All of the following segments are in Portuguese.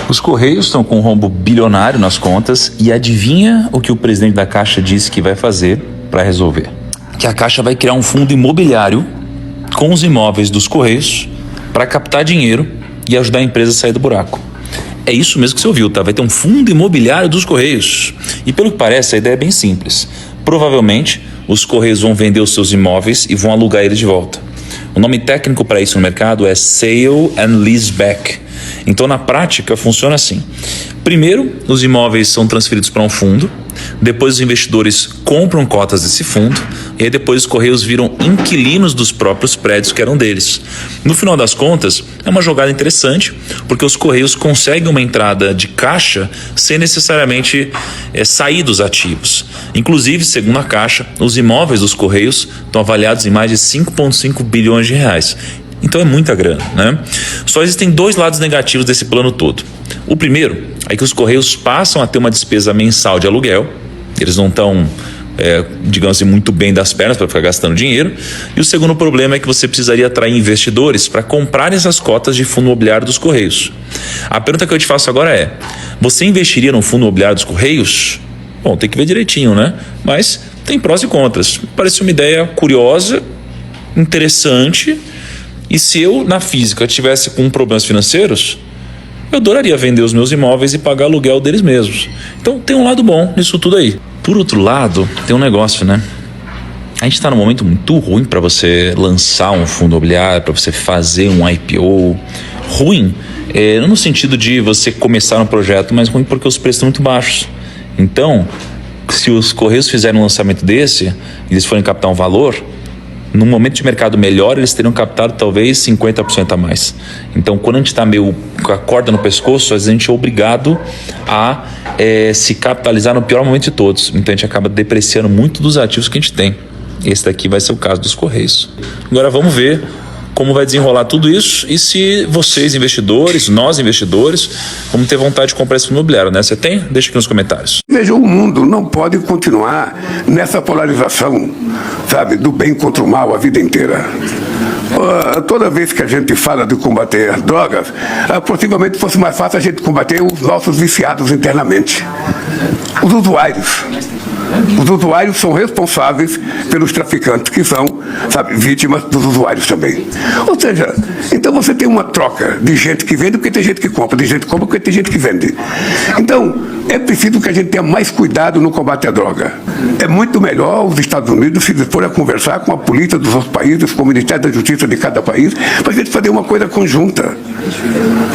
Os Correios estão com um rombo bilionário nas contas e adivinha o que o presidente da Caixa disse que vai fazer para resolver? Que a Caixa vai criar um fundo imobiliário com os imóveis dos Correios para captar dinheiro e ajudar a empresa a sair do buraco. É isso mesmo que você ouviu, tá? Vai ter um fundo imobiliário dos Correios. E pelo que parece, a ideia é bem simples. Provavelmente, os Correios vão vender os seus imóveis e vão alugar eles de volta. O nome técnico para isso no mercado é Sale and Leaseback. Então, na prática, funciona assim. Primeiro, os imóveis são transferidos para um fundo. Depois, os investidores compram cotas desse fundo. E aí, depois, os Correios viram inquilinos dos próprios prédios que eram deles. No final das contas, é uma jogada interessante, porque os Correios conseguem uma entrada de caixa sem necessariamente sair dos ativos. Inclusive, segundo a Caixa, os imóveis dos Correios estão avaliados em mais de 5,5 bilhões de reais. Então é muita grana, né? Só existem dois lados negativos desse plano todo. O primeiro é que os Correios passam a ter uma despesa mensal de aluguel. Eles não estão, digamos assim, muito bem das pernas para ficar gastando dinheiro. E o segundo problema é que você precisaria atrair investidores para comprar essas cotas de fundo imobiliário dos Correios. A pergunta que eu te faço agora é: você investiria no fundo imobiliário dos Correios? Bom, tem que ver direitinho, né? Mas tem prós e contras. Parece uma ideia curiosa, interessante. E se eu, na física, tivesse com problemas financeiros, eu adoraria vender os meus imóveis e pagar aluguel deles mesmos. Então tem um lado bom nisso tudo aí. Por outro lado, tem um negócio, né? A gente está num momento muito ruim para você lançar um fundo imobiliário, para você fazer um IPO. Ruim, não no sentido de você começar um projeto, mas ruim porque os preços estão muito baixos. Então, se os Correios fizerem um lançamento desse, e eles forem captar um valor, num momento de mercado melhor, eles teriam captado talvez 50% a mais. Então, quando a gente está meio com a corda no pescoço, às vezes a gente é obrigado a se capitalizar no pior momento de todos. Então, a gente acaba depreciando muito dos ativos que a gente tem. Esse daqui vai ser o caso dos Correios. Agora, vamos ver como vai desenrolar tudo isso e se vocês, investidores, nós, investidores, vamos ter vontade de comprar esse fundo imobiliário, né? Você tem? Deixa aqui nos comentários. Veja, o mundo não pode continuar nessa polarização, sabe, do bem contra o mal a vida inteira. Toda vez que a gente fala de combater as drogas, possivelmente fosse mais fácil a gente combater os nossos viciados internamente, os usuários. Os usuários são responsáveis pelos traficantes que são, sabe, vítimas dos usuários também. Ou seja, então você tem uma troca de gente que vende porque tem gente que compra, de gente que compra porque tem gente que vende. Então, é preciso que a gente tenha mais cuidado no combate à droga. É muito melhor os Estados Unidos se disporem a conversar com a polícia dos outros países, com o Ministério da Justiça de cada país, para a gente fazer uma coisa conjunta.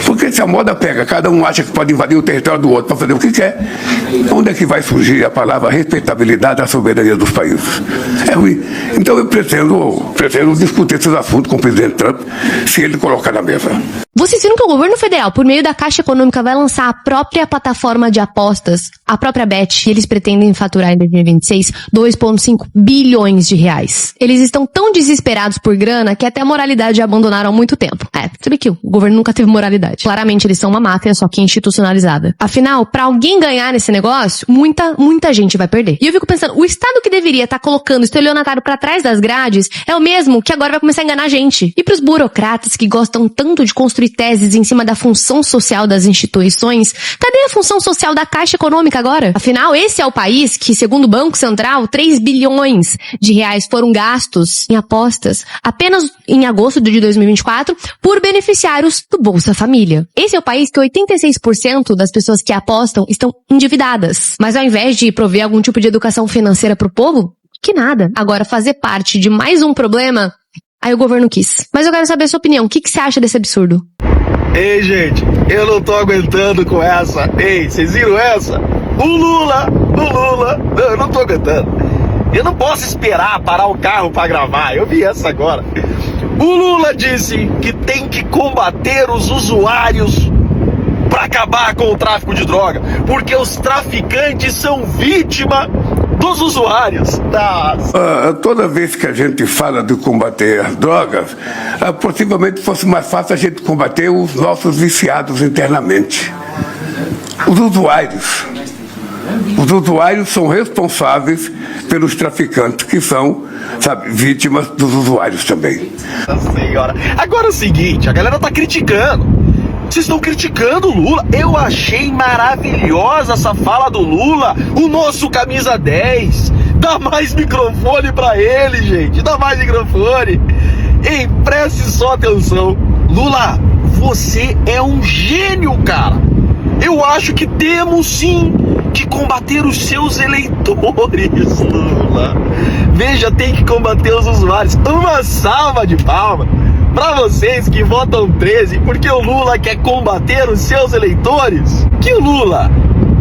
Porque se a moda pega, cada um acha que pode invadir o território do outro para fazer o que quer, onde é que vai surgir a palavra respeitabilidade da soberania dos países? É ruim. Então eu pretendo discutir esses assuntos com o presidente Trump, se ele colocar na mesa. Vocês viram que o governo federal, por meio da Caixa Econômica, vai lançar a própria plataforma de apostas, a própria Bet, e eles pretendem faturar em 2026 2,5 bilhões de reais. Eles estão tão desesperados por grana que até a moralidade abandonaram há muito tempo. Sabe que o governo nunca teve moralidade. Claramente eles são uma máfia, só que institucionalizada. Afinal, pra alguém ganhar nesse negócio, muita gente vai perder. E eu fico pensando, o Estado que deveria estar colocando o estelionatário pra trás das grades é o mesmo que agora vai começar a enganar a gente. E pros burocratas que gostam tanto de construir teses em cima da função social das instituições, cadê a função social da Caixa Econômica agora? Afinal, esse é o país que, segundo o Banco Central, 3 bilhões de reais foram gastos em apostas apenas em agosto de 2024 por beneficiários do Bolsa Família. Esse é o país que 86% das pessoas que apostam estão endividadas. Mas ao invés de prover algum tipo de educação financeira pro povo, que nada. Agora, fazer parte de mais um problema, aí o governo quis. Mas eu quero saber a sua opinião. O que você acha desse absurdo? Ei, gente, eu não tô aguentando com essa. Ei, vocês viram essa? O Lula, não, eu não tô aguentando. Eu não posso esperar parar o carro pra gravar, eu vi essa agora. O Lula disse que tem que combater os usuários pra acabar com o tráfico de droga, porque os traficantes são vítima dos usuários. Toda vez que a gente fala de combater as drogas, possivelmente fosse mais fácil a gente combater os nossos viciados internamente. Os usuários. Os usuários são responsáveis pelos traficantes que são, sabe, vítimas dos usuários também. Nossa senhora. Agora é o seguinte, a galera tá criticando. Vocês estão criticando o Lula. Eu achei maravilhosa essa fala do Lula, o nosso camisa 10. Dá mais microfone pra ele, gente. Dá mais microfone. Ei, preste só atenção. Lula, você é um gênio, cara. Eu acho que temos sim que combater os seus eleitores, Lula. Veja, tem que combater os usuários. Uma salva de palmas pra vocês que votam 13, porque o Lula quer combater os seus eleitores. Que o Lula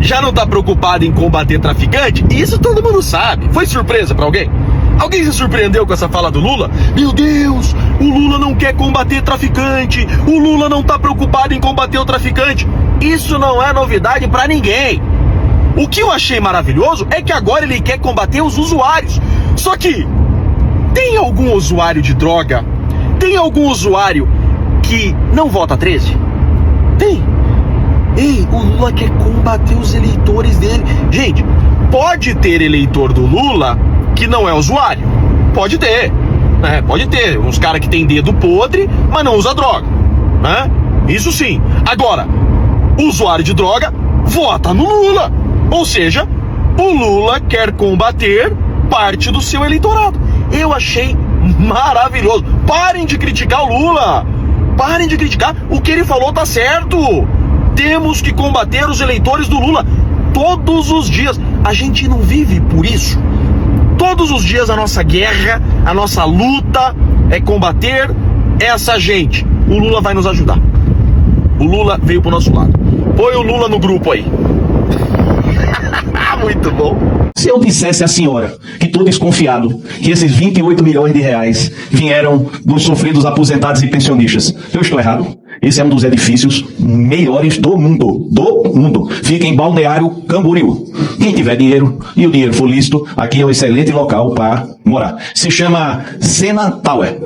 já não tá preocupado em combater traficante? Isso todo mundo sabe. Foi surpresa pra alguém? Alguém se surpreendeu com essa fala do Lula? Meu Deus, o Lula não quer combater traficante. O Lula não tá preocupado em combater o traficante. Isso não é novidade pra ninguém. O que eu achei maravilhoso é que agora ele quer combater os usuários. Só que tem algum usuário de droga? Tem algum usuário que não vota 13? Tem. Ei, o Lula quer combater os eleitores dele. Gente, pode ter eleitor do Lula que não é usuário. Pode ter. Né? Pode ter. Uns caras que tem dedo podre, mas não usa droga. Né? Isso sim. Agora, o usuário de droga vota no Lula. Ou seja, o Lula quer combater parte do seu eleitorado. Eu achei maravilhoso. Parem de criticar o Lula. Parem de criticar. O que ele falou tá certo. Temos que combater os eleitores do Lula todos os dias. A gente não vive por isso. Todos os dias a nossa guerra, a nossa luta é combater essa gente. O Lula vai nos ajudar. O Lula veio pro nosso lado. Põe o Lula no grupo aí. Muito bom. Se eu dissesse à senhora que estou desconfiado que esses 28 milhões de reais vieram dos sofridos aposentados e pensionistas, eu estou errado? Esse é um dos edifícios melhores do mundo. Do mundo. Fica em Balneário Camboriú. Quem tiver dinheiro e o dinheiro for lícito, aqui é um excelente local para morar. Se chama Sena Tower.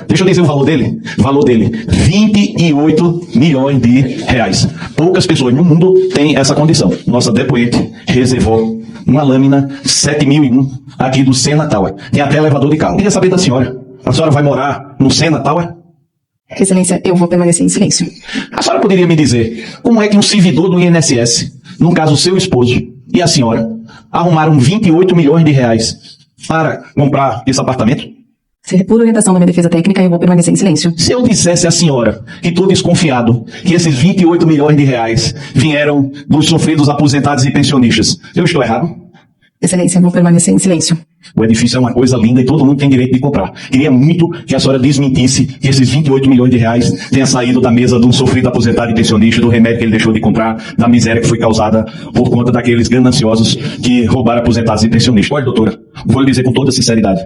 Deixa eu dizer o valor dele. O valor dele, 28 milhões de reais. Poucas pessoas no mundo têm essa condição. Nossa depoente reservou uma lâmina 7001 aqui do Sena Tower. Tem até elevador de carro. Queria saber da senhora. A senhora vai morar no Sena Tower? Excelência, eu vou permanecer em silêncio. A senhora poderia me dizer como é que um servidor do INSS, no caso seu esposo e a senhora, arrumaram 28 milhões de reais para comprar esse apartamento? Se por orientação da minha defesa técnica, eu vou permanecer em silêncio. Se eu dissesse à senhora que estou desconfiado que esses 28 milhões de reais vieram dos sofridos aposentados e pensionistas, eu estou errado? Excelência, eu vou permanecer em silêncio. O edifício é uma coisa linda e todo mundo tem direito de comprar. Queria muito que a senhora desmentisse que esses 28 milhões de reais tenha saído da mesa de um sofrido aposentado e pensionista, do remédio que ele deixou de comprar, da miséria que foi causada por conta daqueles gananciosos que roubaram aposentados e pensionistas. Olha, doutora, vou lhe dizer com toda sinceridade.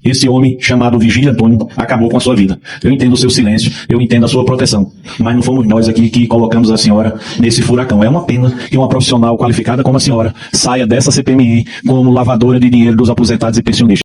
Esse homem, chamado Vigílio Antônio, acabou com a sua vida. Eu entendo o seu silêncio, eu entendo a sua proteção. Mas não fomos nós aqui que colocamos a senhora nesse furacão. É uma pena que uma profissional qualificada como a senhora saia dessa CPMI como lavadora de dinheiro dos aposentados e pensionistas.